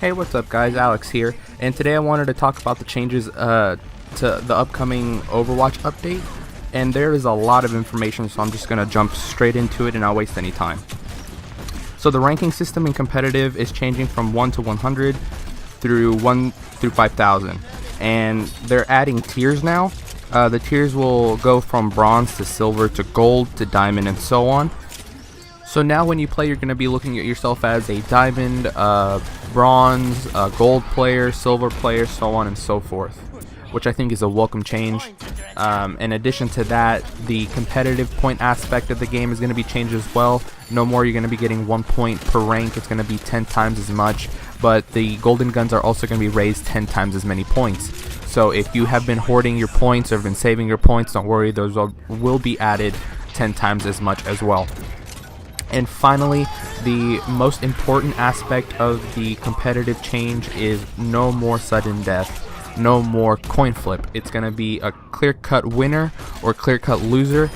Hey, what's up guys, Alex here, and today I wanted to talk about the changes to the upcoming Overwatch update, and there is a lot of information, so I'm just going to jump straight into it and not waste any time. So the ranking system in competitive is changing from 1 to 100 through 1 through 5,000, and they're adding tiers now. The tiers will go from bronze to silver to gold to diamond and so on. So now when you play, you're going to be looking at yourself as a diamond, bronze, gold player, silver player, so on and so forth, which I think is a welcome change. In addition to that, the competitive point aspect of the game is going to be changed as well. No more you're going to be getting 1 point per rank, it's going to be 10 times as much, but the golden guns are also going to be raised 10 times as many points. So if you have been hoarding your points or have been saving your points, don't worry, those will be added 10 times as much as well. And finally, the most important aspect of the competitive change is no more sudden death, no more coin flip. It's going to be a clear-cut winner or clear-cut loser.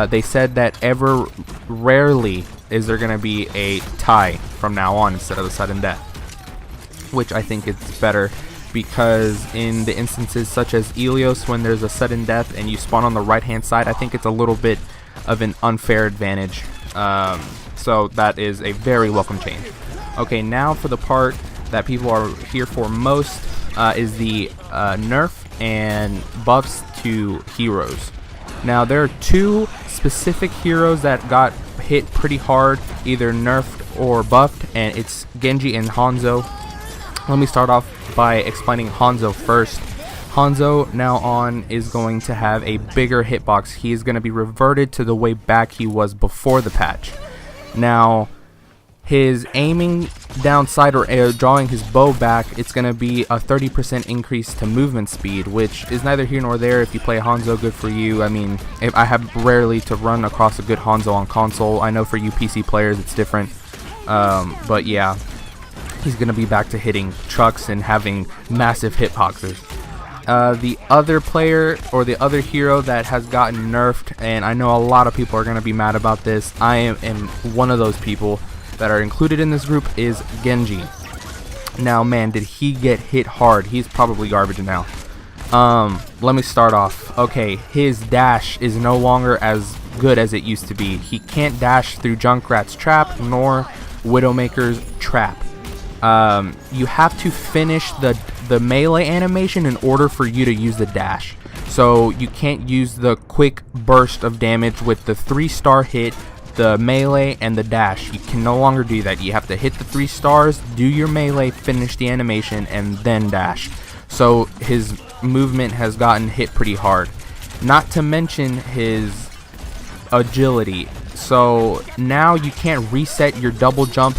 They said that ever rarely is there going to be a tie from now on instead of a sudden death, which I think is better, because in the instances such as Ilios, when there's a sudden death and you spawn on the right-hand side, I think it's a little bit of an unfair advantage. So that is a very welcome change. Okay, now for the part that people are here for most is the nerf and buffs to heroes. Now there are two specific heroes that got hit pretty hard, either nerfed or buffed, and it's Genji and Hanzo. Let me start off by explaining Hanzo first. Hanzo now on is going to have a bigger hitbox. He is going to be reverted to the way back he was before the patch. Now, his aiming down sight or drawing his bow back, it's going to be a 30% increase to movement speed, which is neither here nor there. If you play Hanzo, good for you. I mean, I have rarely to run across a good Hanzo on console. I know for you PC players it's different, but yeah, he's going to be back to hitting trucks and having massive hitboxes. The other player or the other hero that has gotten nerfed, and I know a lot of people are going to be mad about this, I am one of those people that are included in this group, is Genji. Now man, did he get hit hard. He's probably garbage now. Let me start off. Okay, his dash is no longer as good as it used to be. He can't dash through Junkrat's trap nor Widowmaker's trap. You have to finish the melee animation in order for you to use the dash. So you can't use the quick burst of damage with the 3-star hit, the melee, and the dash. You can no longer do that. You have to hit the 3 stars, do your melee, finish the animation, and then dash. So his movement has gotten hit pretty hard. Not to mention his agility. So now you can't reset your double jump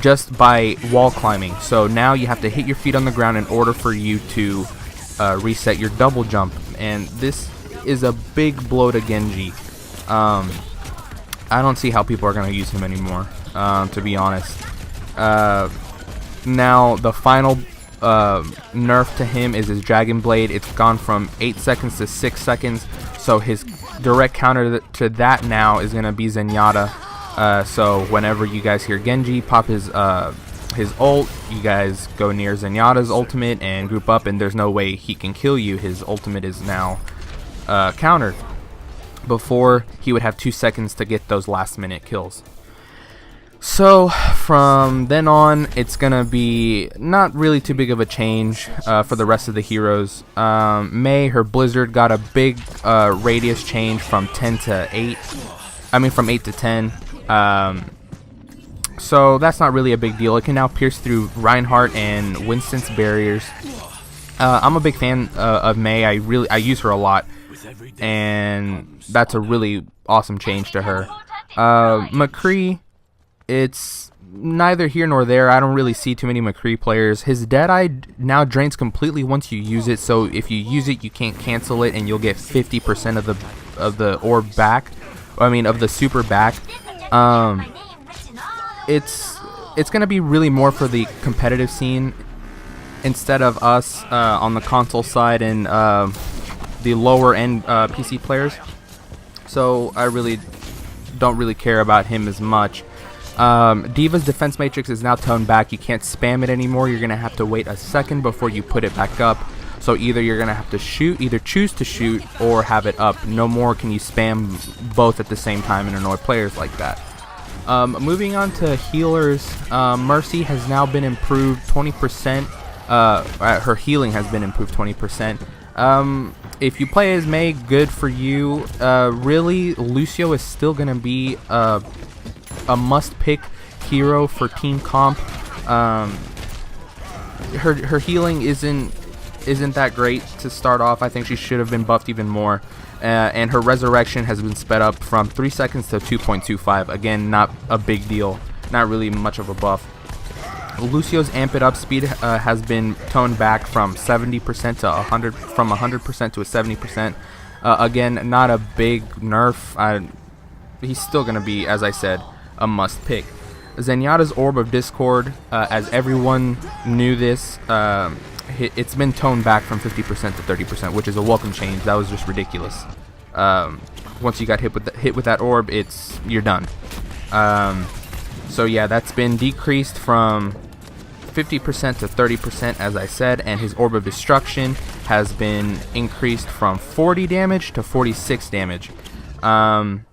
just by wall climbing. So now you have to hit your feet on the ground in order for you to reset your double jump, and this is a big blow to Genji. I don't see how people are going to use him anymore, to be honest. Now the final nerf to him is his Dragon Blade. It's gone from 8 seconds to 6 seconds, so his direct counter to that now is going to be Zenyatta. So whenever you guys hear Genji pop his ult, you guys go near Zenyatta's ultimate and group up, and there's no way he can kill you. His ultimate is now countered. Before, he would have 2 seconds to get those last minute kills. So from then on, it's gonna be not really too big of a change for the rest of the heroes. Mei, her Blizzard, got a big radius change from 10 to 8. I mean from 8 to 10. So that's not really a big deal. It can now pierce through Reinhardt and Winston's barriers. I'm a big fan of Mei. I use her a lot, and that's a really awesome change to her. McCree, it's neither here nor there. I don't really see too many McCree players. His Deadeye now drains completely once you use it, so if you use it, you can't cancel it, and you'll get 50% of the orb back. I mean, of the super back. It's gonna be really more for the competitive scene instead of us on the console side and the lower end PC players. So I really don't care about him as much. Diva's defense matrix is now toned back. You can't spam it anymore. You're gonna have to wait a second before you put it back up. So either you're gonna have to choose to shoot, or have it up. No more can you spam both at the same time and annoy players like that. Moving on to healers, Mercy has now been improved 20%. Her healing has been improved 20%. If you play as Mei, good for you. Really, Lucio is still gonna be a must-pick hero for team comp. Her healing isn't that great to start off. I think she should have been buffed even more. And her resurrection has been sped up from 3 seconds to 2.25. Again, not a big deal. Not really much of a buff. Lucio's amp it up speed has been toned back from 70% to 100, from 100% to a 70%. Again, not a big nerf. He's still gonna be, as I said, a must pick. Zenyatta's Orb of Discord, as everyone knew this, it's been toned back from 50% to 30%, which is a welcome change. That was just ridiculous. Once you got hit with that orb, you're done. So yeah, that's been decreased from 50% to 30%, as I said, and his Orb of Destruction has been increased from 40 damage to 46 damage. Zenyatta's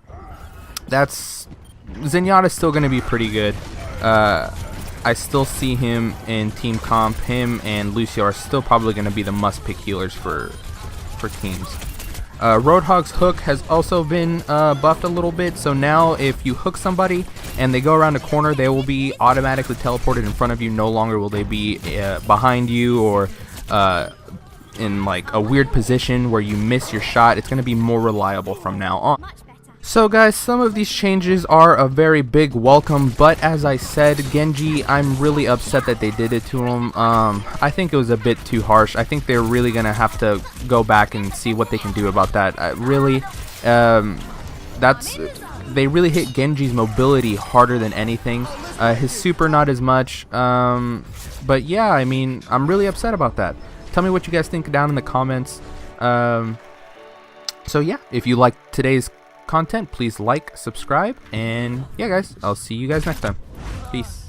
still going to be pretty good. I still see him in team comp. Him and Lucio are still probably going to be the must-pick healers for teams. Roadhog's hook has also been buffed a little bit, so now if you hook somebody and they go around a corner, they will be automatically teleported in front of you. No longer will they be behind you or in like a weird position where you miss your shot. It's going to be more reliable from now on. So guys, some of these changes are a very big welcome, but as I said, Genji, I'm really upset that they did it to him. I think it was a bit too harsh. I think they're really going to have to go back and see what they can do about that. They really hit Genji's mobility harder than anything. His super not as much, but yeah, I mean, I'm really upset about that. Tell me what you guys think down in the comments. So yeah, if you liked today's content, please like, subscribe, and yeah guys, I'll see you guys next time. Peace.